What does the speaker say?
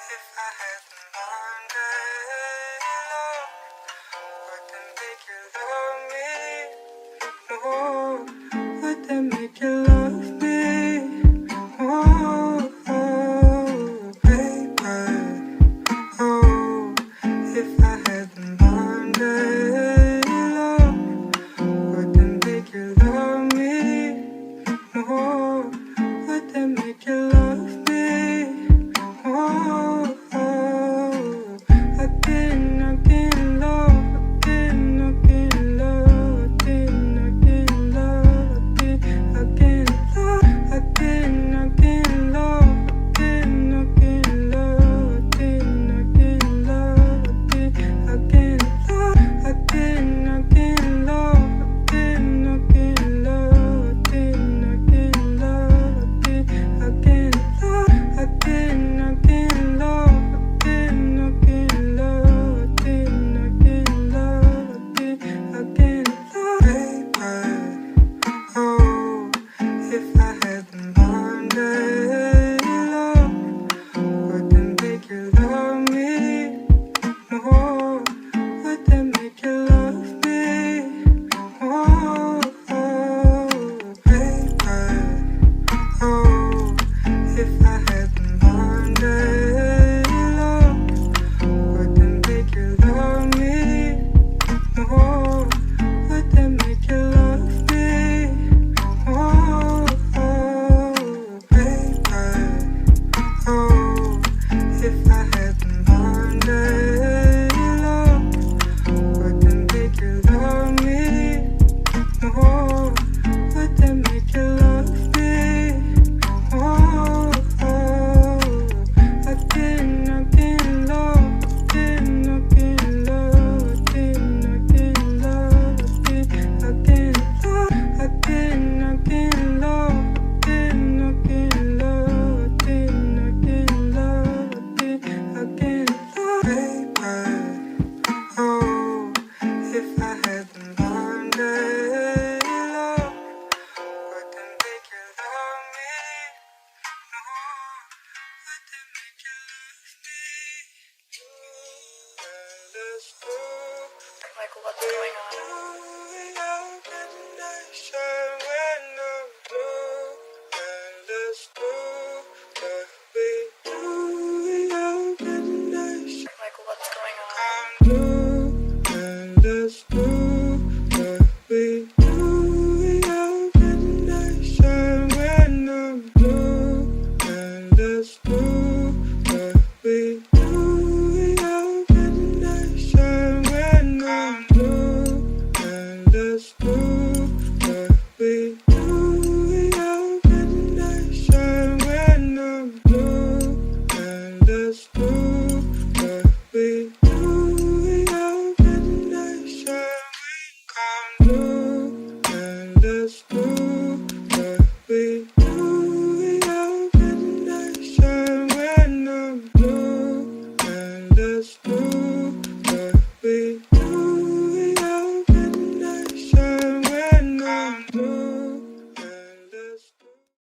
If I had Monday love, would that make you love me more? Would that make you love me more? Oh, baby. Oh, if I had Monday love, would that make you love me more? Would that make you love me? Oh, I've been knocking low, I've been knocking low, I've been knocking low, I've been knocking low, I've been knocking low, I've been knocking low, I've been knocking low, I've been knocking low, I've been knocking low, I've been knocking low, I've been knocking low, I've been knocking low, baby. Oh, if I had Monday love, would that make you love me more? Would that make you love me more? Oh, baby. Oh, if I had Monday love, would that make you love me more? Would that make you love me more? Oh, baby. Oh, if I had Monday love, would that make you love me more? Would that make you love me more? Oh, I've been knocking low, I've been knocking low, I've been knocking low, I've been knocking low, I've been knocking low, I've been knocking low, I've been baby. Oh, if I had Monday love, would that make you love me more? Would that make you love me? Let's go. Like, what's going on?